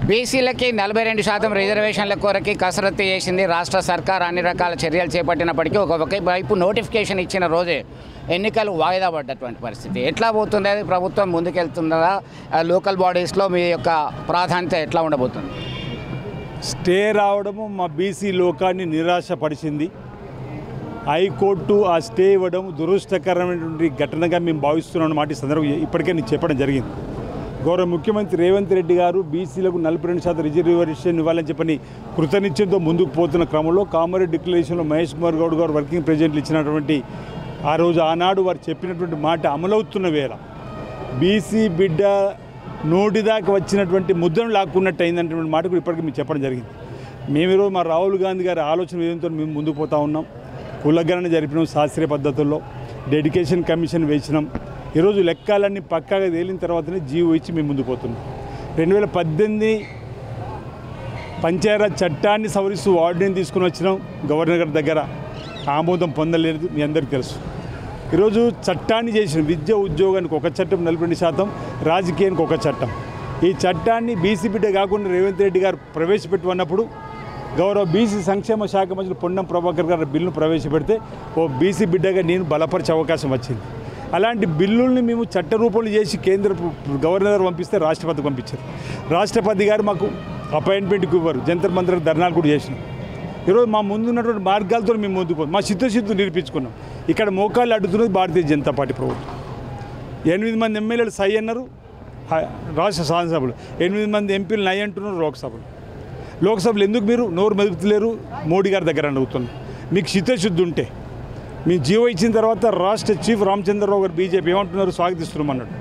బీసీలకి 42% రిజర్వేషన్ల కొరకి కసరత్తు చేసింది రాష్ట్ర సర్కార్. అన్ని రకాల చర్యలు చేపట్టినప్పటికీ ఒకవైపు నోటిఫికేషన్ ఇచ్చిన రోజే ఎన్నికలు వాయిదా పడ్డటువంటి పరిస్థితి. ఎట్లా పోతుంది అది? ప్రభుత్వం ముందుకెళ్తుందా? లోకల్ బాడీస్లో మీ యొక్క ప్రాధాన్యత ఎట్లా ఉండబోతుంది? స్టే రావడము మా బీసీ లోకాన్ని నిరాశపరిచింది. హైకోర్టు ఆ స్టే ఇవ్వడం దురదృష్టకరమైనటువంటి ఘటనగా మేము భావిస్తున్నాం అన్నమాట. ఈ సందర్భంగా ఇప్పటికే నేను చెప్పడం జరిగింది. గౌరవ ముఖ్యమంత్రి రేవంత్ రెడ్డి గారు బీసీలకు 42% రిజర్వేషన్ ఇవ్వాలని చెప్పని కృతనిశ్చయంతో ముందుకు పోతున్న క్రమంలో కామారెడ్డి డిక్లరేషన్లో మహేష్ కుమార్ గౌడ్ గారు వర్కింగ్ ప్రెసిడెంట్లు ఇచ్చినటువంటి ఆ రోజు ఆనాడు వారు చెప్పినటువంటి మాట అమలవుతున్న వేళ బీసీ బిడ్డ నోటి దాకా వచ్చినటువంటి ముద్రను లాక్కున్నట్టు అయిందన్నటువంటి మాట కూడా ఇప్పటికీ మేము చెప్పడం జరిగింది. మేము ఈరోజు మా రాహుల్ గాంధీ గారి ఆలోచన విధానంతో మేము ముందుకు పోతా ఉన్నాం. కులగణన జరిపినాం శాస్త్రీయ పద్ధతుల్లో, డెడికేషన్ కమిషన్ వేసినాం. ఈరోజు లెక్కలన్నీ పక్కాగా తేలిన తర్వాతనే జీవో ఇచ్చి మేము ముందుకు పోతున్నాం. 2018 పంచాయతీరాజ్ చట్టాన్ని సవరిస్తూ ఆర్డినెన్స్ తీసుకుని వచ్చినాం. గవర్నర్ గారి దగ్గర ఆమోదం పొందలేదు, మీ అందరికీ తెలుసు. ఈరోజు చట్టాన్ని చేసిన విద్య ఉద్యోగానికి ఒక చట్టం, 42%, రాజకీయానికి ఒక చట్టం. ఈ చట్టాన్ని బీసీ బిడ్డ కాకుండా రేవంత్ రెడ్డి గారు ప్రవేశపెట్టుకున్నప్పుడు గౌరవ బీసీ సంక్షేమ శాఖ మంత్రి పొన్నం ప్రభాకర్ గారు బిల్లును ప్రవేశపెడితే ఓ బీసీ బిడ్డగా నేను బలపరిచే అవకాశం వచ్చింది. అలాంటి బిల్లుల్ని మేము చట్ట రూపంలో చేసి కేంద్ర గవర్నర్ పంపిస్తే రాష్ట్రపతికి పంపించారు. రాష్ట్రపతి గారు మాకు అపాయింట్మెంట్కి ఇవ్వరు. జంతర్ మంతర్ ధర్నాలు కూడా చేసినాం. ఈరోజు మా ముందున్నటువంటి మార్గాలతో మేము ముందుకు మా చిత్తశుద్ధి నిరూపించుకున్నాం. ఇక్కడ మోకాళ్ళు అడ్డుతున్నది భారతీయ జనతా పార్టీ ప్రభుత్వం. 8 మంది ఎమ్మెల్యేలు సై అన్నారు రాష్ట్ర శాసనసభలు, 8 మంది ఎంపీలు నై అంటున్నారు లోక్సభలో. ఎందుకు మీరు నోరు మెదుపుతలేరు? మోడీ గారి దగ్గర అడుగుతున్నారు. మీకు చిత్తశుద్ధి ఉంటే మీ జీవో ఇచ్చిన తర్వాత రాష్ట్ర చీఫ్ రామచంద్రరావు గారు బీజేపీ ఏమంటున్నారు? స్వాగతిస్తున్నాం అన్నాడు.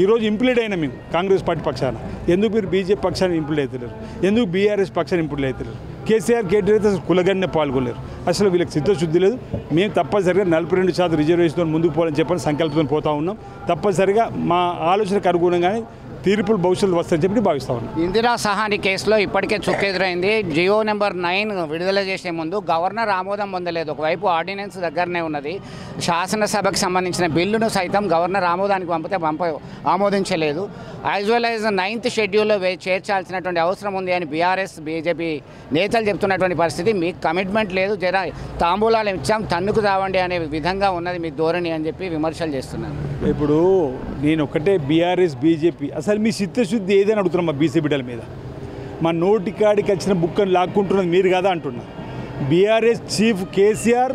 ఈరోజు ఇంప్లీడ్ అయినా మేము కాంగ్రెస్ పార్టీ పక్షాన. ఎందుకు మీరు బీజేపీ పక్షాన్ని ఇంప్లీడ్ అవుతలేరు? ఎందుకు బీఆర్ఎస్ పక్షాన్ని ఇంప్లీడ్ అవుతలేరు? కేసీఆర్ కేటీఆర్ అయితే కులగన్నే పాల్గొనలేరు. అసలు వీళ్ళకి చిత్తశుద్ధి లేదు. మేము తప్పనిసరిగా 42% రిజర్వేషన్ ముందుకు పోవాలని చెప్పని సంకల్పంతో పోతా ఉన్నాం. తప్పనిసరిగా మా ఆలోచనకు అనుగుణంగానే తీర్పులు భవిష్యత్తు వస్తాయని చెప్పి భావిస్తా ఉన్నాం. ఇందిరా సహాని కేసులో ఇప్పటికే చుక్కెదురైంది. జియో నెంబర్ 9 విడుదల చేసే ముందు గవర్నర్ ఆమోదం పొందలేదు. ఒకవైపు ఆర్డినెన్స్ దగ్గరనే ఉన్నది. శాసనసభకు సంబంధించిన బిల్లును సైతం గవర్నర్ ఆమోదానికి ఆమోదించలేదు. యాజ్ వెల్ యాజ్ 9th షెడ్యూల్లో చేర్చాల్సినటువంటి అవసరం ఉంది అని బీఆర్ఎస్ బీజేపీ నేతలు చెప్తున్నటువంటి పరిస్థితి. మీకు కమిట్మెంట్ లేదు, జర తాంబూలాలు ఇచ్చాం తన్నుకు తావండి అనే విధంగా ఉన్నది మీ ధోరణి అని చెప్పి విమర్శలు చేస్తున్నారు. ఇప్పుడు నేను ఒకటే బీఆర్ఎస్ బీజేపీ అసలు మీ చిత్తశుద్ధి ఏదైనా అడుగుతున్నాం. మా బీసీ బిడ్డల మీద మా నోటికాడికి వచ్చిన బుక్కను లాక్కుంటున్నది మీరు కదా అంటున్నా. బీఆర్ఎస్ చీఫ్ కేసీఆర్,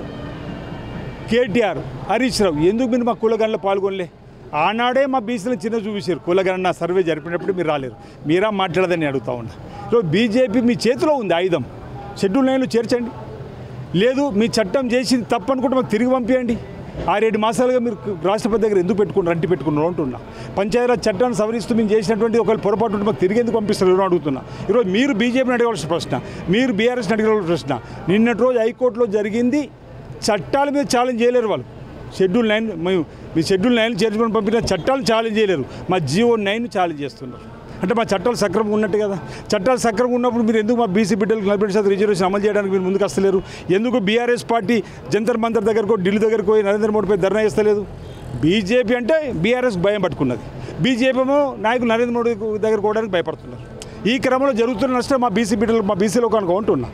కేటీఆర్, హరీష్ రావు ఎందుకు మీరు మా కులగణలో పాల్గొనలే? ఆనాడే మా బీసీలను చిన్న చూపించారు. కులగణన సర్వే జరిపినప్పుడు మీరు రాలేరు. మీరా మాట్లాడదని అడుగుతా ఉన్నా. ఇప్పుడు బీజేపీ మీ చేతిలో ఉంది ఆయుధం. షెడ్యూల్ 9లో చేర్చండి. లేదు మీ చట్టం చేసింది తప్పు అనుకుంటే మాకు తిరిగి పంపించండి. 6-7 మాసాలుగా మీరు రాష్ట్రపతి దగ్గర ఎందుకు పెట్టుకున్నారు అంటున్నా. పంచాయతీరాజ్ చట్టాన్ని సవరిస్తూ మేము చేసినటువంటి ఒకవేళ పొరపాటు ఉంటే మాకు తిరిగి ఎందుకు పంపిస్తారు అడుగుతున్నా. ఈరోజు మీరు బీజేపీని అడగవలసిన ప్రశ్న, మీరు బీఆర్ఎస్ని అడగవలసిన ప్రశ్న. నిన్నటి రోజు హైకోర్టులో జరిగింది. చట్టాల మీద ఛాలెంజ్ చేయలేరు వాళ్ళు. షెడ్యూల్ 9 మీ షెడ్యూల్ 9 చేర్చుకొని పంపిన చట్టాలు ఛాలెంజ్ చేయలేరు. మా జియో 9 ఛాలెంజ్ చేస్తున్నారు. అంటే మా చట్టాలు సక్రమంగా ఉన్నట్టు కదా. చట్టాలు సక్రమంగా ఉన్నప్పుడు మీరు ఎందుకు మా బీసీ బిడ్డలకు 42% రిజర్వేషన్ అమలు చేయడానికి మీరు ముందుకు వస్తలేరు? ఎందుకు బీఆర్ఎస్ పార్టీ జంతర్ మంతర్ దగ్గరకు ఢిల్లీ దగ్గరకు పోయి నరేంద్ర మోడీపై ధర్నా చేస్తలేదు? బీజేపీ అంటే బీఆర్ఎస్ భయం పట్టుకున్నది. బీజేపీ ఏమో నాయకులు నరేంద్ర మోడీ దగ్గర పోవడానికి భయపడుతున్నారు. ఈ క్రమంలో జరుగుతున్న నష్టం మా బీసీ బిడ్డలు, మా బీసీ లోకానికి ఉంటున్నా.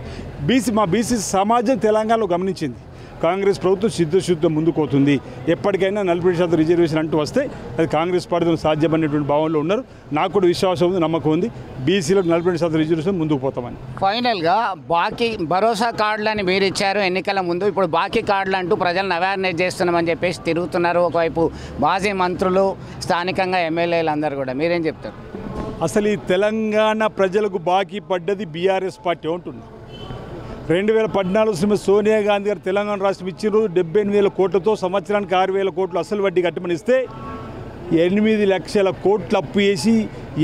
మా బీసీ సమాజం తెలంగాణలో గమనించింది. కాంగ్రెస్ ప్రభుత్వం సిద్ధశుద్ధం ముందుకు పోతుంది. ఎప్పటికైనా 40% రిజర్వేషన్ అంటూ వస్తే అది కాంగ్రెస్ పార్టీతో సాధ్యమనేటువంటి భావనలో ఉన్నారు. నాకు కూడా విశ్వాసం ఉంది, నమ్మకం ఉంది. బీసీలకు 42% రిజర్వేషన్ ముందుకు పోతామని. ఫైనల్గా బాకీ భరోసా కార్డులని మీరు ఇచ్చారు ఎన్నికల ముందు. ఇప్పుడు బాకీ కార్డులు అంటూ ప్రజలను అవేర్నెస్ చేస్తున్నామని చెప్పేసి తిరుగుతున్నారు. ఒకవైపు మాజీ మంత్రులు, స్థానికంగా ఎమ్మెల్యేలు అందరూ కూడా. మీరేం చెప్తారు? అసలు ఈ తెలంగాణ ప్రజలకు బాకీ పడ్డది బీఆర్ఎస్ పార్టీ ఉంటున్నా. 2014 శ్రీమతి సోనియా గాంధీ గారు తెలంగాణ రాష్ట్రం ఇచ్చిన రోజు 78,000 కోట్లతో సంవత్సరానికి 6,000 కోట్లు అసలు వడ్డీ కట్టమని ఇస్తే 8 లక్షల కోట్లు అప్పు చేసి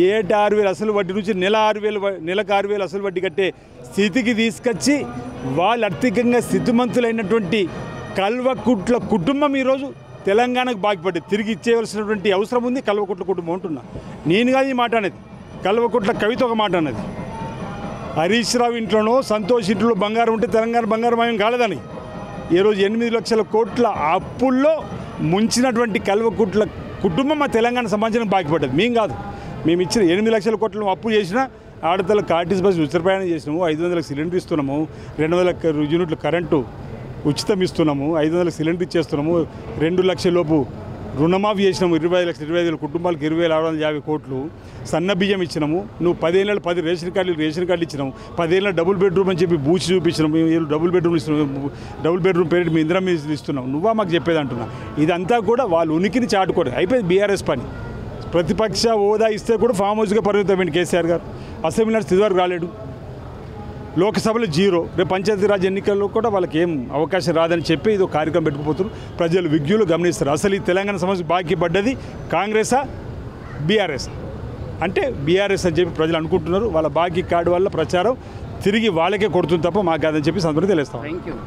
ఏటా 6,000 అసలు వడ్డీ నుంచి నెలకు 6,000 అసలు వడ్డీ కట్టే స్థితికి తీసుకొచ్చి వాళ్ళు ఆర్థికంగా స్థితిమంతులైనటువంటి కల్వకుట్ల కుటుంబం ఈరోజు తెలంగాణకు బాకీపడ్డది. తిరిగి ఇచ్చేయవలసినటువంటి అవసరం ఉంది కల్వకుట్ల కుటుంబం అంటున్నా. నేను కాదు ఈ మాట అనేది, కల్వకుట్ల కవిత ఒక మాట అన్నది. హరీష్ రావు ఇంట్లోనో సంతోష్ ఇంట్లో బంగారం ఉంటే తెలంగాణ బంగారమయం కాలేదని ఈరోజు 8 లక్షల కోట్ల అప్పుల్లో ముంచినటువంటి కల్వకుట్ల కుటుంబం మా తెలంగాణ సమాజానికి బాకీపడ్డది. మేము కాదు, మేము ఇచ్చిన 8 లక్షల కోట్లను అప్పు చేసినా ఆడతలకు ఆర్టీసీ బస్సు ఉచిత ప్రయాణం చేసినాము, 500 సిలిండర్ ఇస్తున్నాము, 200 యూనిట్లు కరెంటు ఉచితం ఇస్తున్నాము, 500 సిలిండర్ ఇచ్చేస్తున్నాము, 2 లక్షల లోపు రుణమాఫీ చేసినాము, 25,000 కుటుంబాలకు 20,650 కోట్లు. సన్న బియ్యం ఇచ్చినాము. నువ్వు 10 ఏళ్ళ 10 రేషన్ కార్డులు ఇచ్చినాము. 10 ఏళ్ళ డబుల్ బెడ్రూమ్ అని చెప్పి బూచి చూపించినాము. మేము డబుల్ బెడ్రూమ్ ఇస్తున్నాము, డబుల్ బెడ్రూమ్ పేరు మీ ఇందిరా మీద ఇస్తున్నాం. నువ్వా మాకు చెప్పేది అంటున్నా. ఇదంతా కూడా వాళ్ళ ఉనికిని చాటుకోరు. అయిపోయింది బీఆర్ఎస్ పని. ప్రతిపక్ష హోదా ఇస్తే కూడా ఫామ్ హౌస్గా పరిమితమైన కేసీఆర్ గారు. అసెంబ్లీ ఇదివరకు రాలేడు, లోక్సభలో 0. రేపు పంచాయతీరాజ్ ఎన్నికల్లో కూడా వాళ్ళకి ఏం అవకాశం రాదని చెప్పి ఇది ఒక కార్యక్రమం పెట్టుకుపోతున్నారు. ప్రజలు విజ్ఞులు గమనిస్తారు. అసలు ఈ తెలంగాణ సమస్య బాకీ పడ్డది కాంగ్రెసా బీఆర్ఎస్ అంటే బీఆర్ఎస్ అని చెప్పి ప్రజలు అనుకుంటున్నారు. వాళ్ళ బాకీ కార్డు వల్ల ప్రచారం తిరిగి వాళ్ళకే కొడుతుంది తప్ప మాకు కాదని చెప్పి సందర్భంగా తెలుస్తాం. Thank you.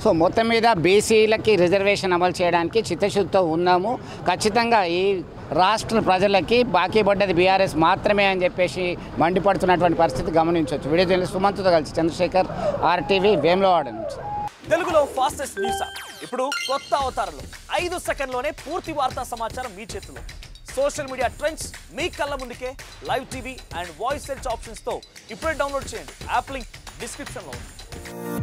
సో మొత్తం మీద బీసీలకి రిజర్వేషన్ అమలు చేయడానికి చిత్తశుద్ధితో ఉన్నాము. ఖచ్చితంగా ఈ రాష్ట్ర ప్రజలకి బాకీ పడ్డది బీఆర్ఎస్ మాత్రమే అని చెప్పేసి మండిపడుతున్నటువంటి పరిస్థితి గమనించవచ్చు. వీడియో జర్నలిస్ట్ సుమంత్తో కలిసి చంద్రశేఖర్, RTV, వేములవాడ నుంచి. తెలుగులో ఫాస్టెస్ట్ న్యూస్ ఇప్పుడు కొత్త అవతారంలో 5 సెకండ్లోనే పూర్తి వార్తా సమాచారం మీ చేతిలో. సోషల్ మీడియా ట్రెండ్స్ మీ కళ్ళ ముందుకే live TV and voice search ఆప్షన్స్తో ఇప్పుడే డౌన్లోడ్ చేయండి. యాప్ లింక్ డిస్క్రిప్షన్లో ఉంది.